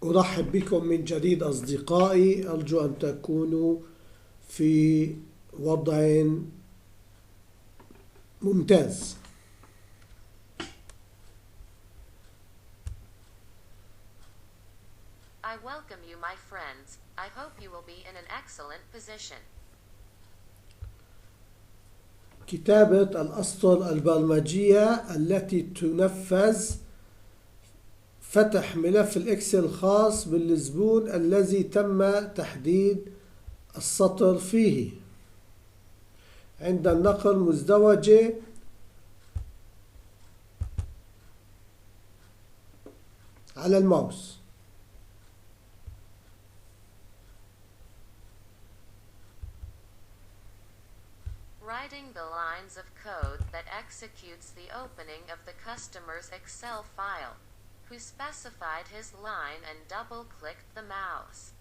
أرحب بكم من جديد أصدقائي. أرجو أن تكونوا في وضع ممتاز. I welcome you, my friends. I hope you will be in an excellent position. كتابة الأسطر البرمجية التي تنفذ فتح ملف الإكسل الخاص بالزبون الذي تم تحديد السطر فيه عند النقل مزدوجة على الماوس. Writing the lines of code that executes the opening of the customer's Excel file, who specified his line and double-clicked the mouse.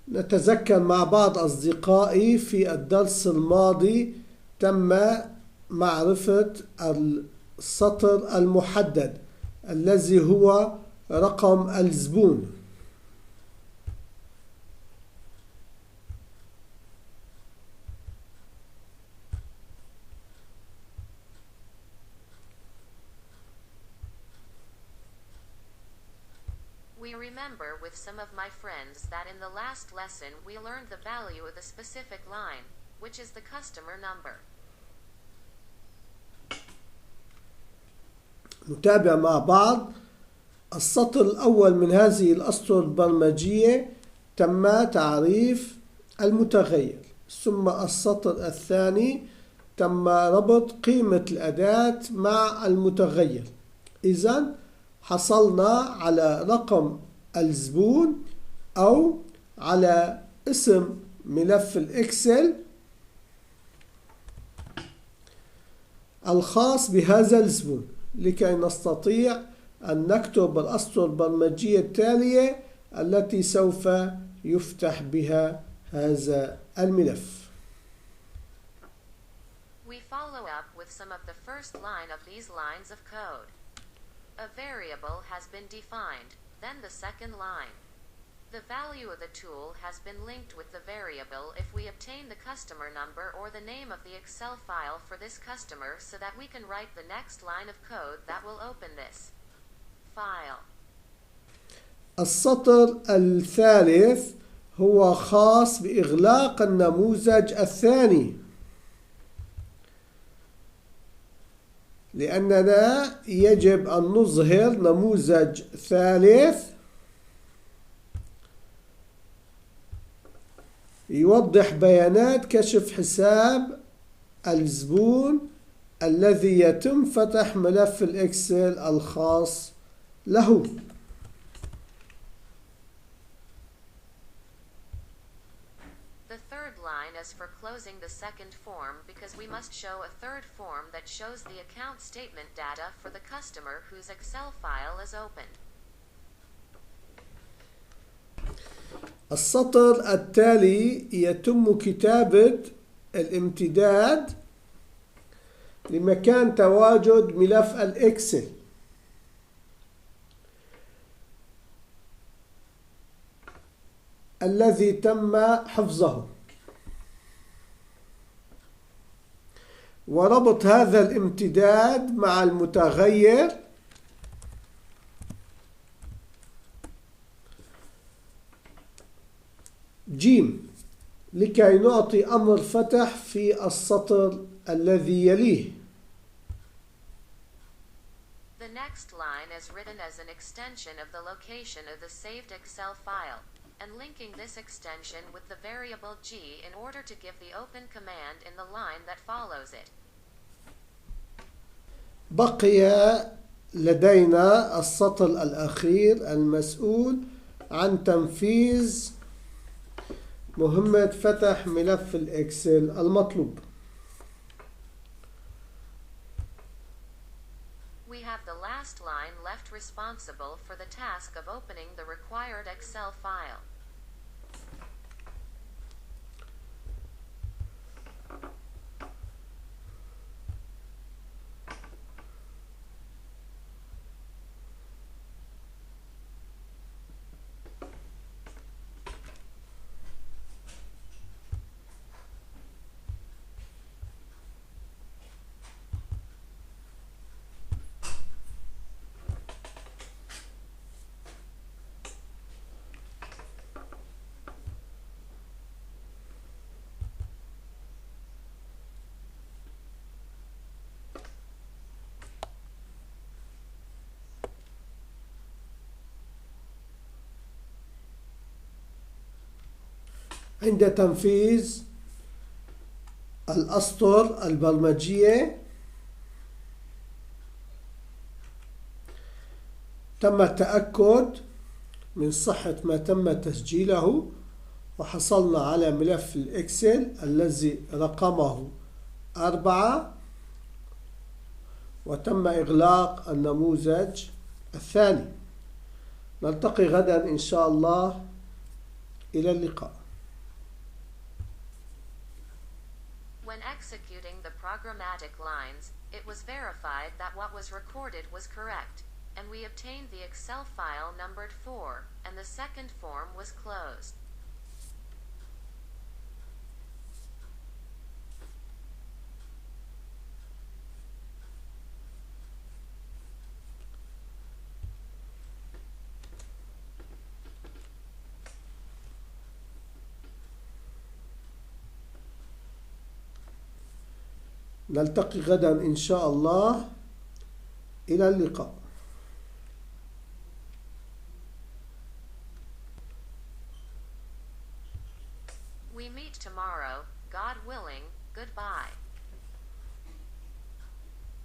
نتذكر مع بعض أصدقائي في الدرس الماضي تم معرفة السطر المحدد الذي هو رقم الزبون. We remember with some of my friends that in the last lesson we learned the value of the specific line, which is the customer number. نتابع مع بعض. السطر الأول من هذه الأسطر البرمجية تم تعريف المتغير، ثم السطر الثاني تم ربط قيمة الأداة مع المتغير. إذن حصلنا على رقم الزبون أو على اسم ملف الإكسل الخاص بهذا الزبون لكي نستطيع أن نكتب الأسطر البرمجية التالية التي سوف يفتح بها هذا الملف. We follow up with some of the first line of these lines of code. A variable has been defined, then the second line. The value of the tool has been linked with the variable if we obtain the customer number or the name of the Excel file for this customer so that we can write the next line of code that will open this file. السطر الثالث هو خاص بإغلاق النموذج الثاني، لأننا يجب أن نظهر نموذج ثالث يوضح بيانات كشف حساب الزبون الذي يتم فتح ملف الإكسل الخاص له. The third line is for closing the second form because we must show a third form that shows the account statement data for the customer whose Excel file is opened. السطر التالي يتم كتابة الامتداد لمكان تواجد ملف الإكسل الذي تم حفظه، وربط هذا الامتداد مع المتغير جيم لكي نعطي أمر فتح في السطر الذي يليه. The next line is written as an extension of the location of the saved Excel file, and linking this extension with the variable g in order to give the open command in the line that follows it. بقي لدينا السطر الأخير المسؤول عن تنفيذ مهمة فتح ملف الإكسل المطلوب. We have the last line left responsible for the task of opening the required Excel file. عند تنفيذ الأسطر البرمجية تم التأكد من صحة ما تم تسجيله، وحصلنا على ملف الإكسل الذي رقمه 4، وتم إغلاق النموذج الثاني. نلتقي غدا إن شاء الله. إلى اللقاء. When executing the programmatic lines, it was verified that what was recorded was correct, and we obtained the Excel file numbered 4, and the second form was closed. نلتقي غدا إن شاء الله. إلى اللقاء. We meet tomorrow,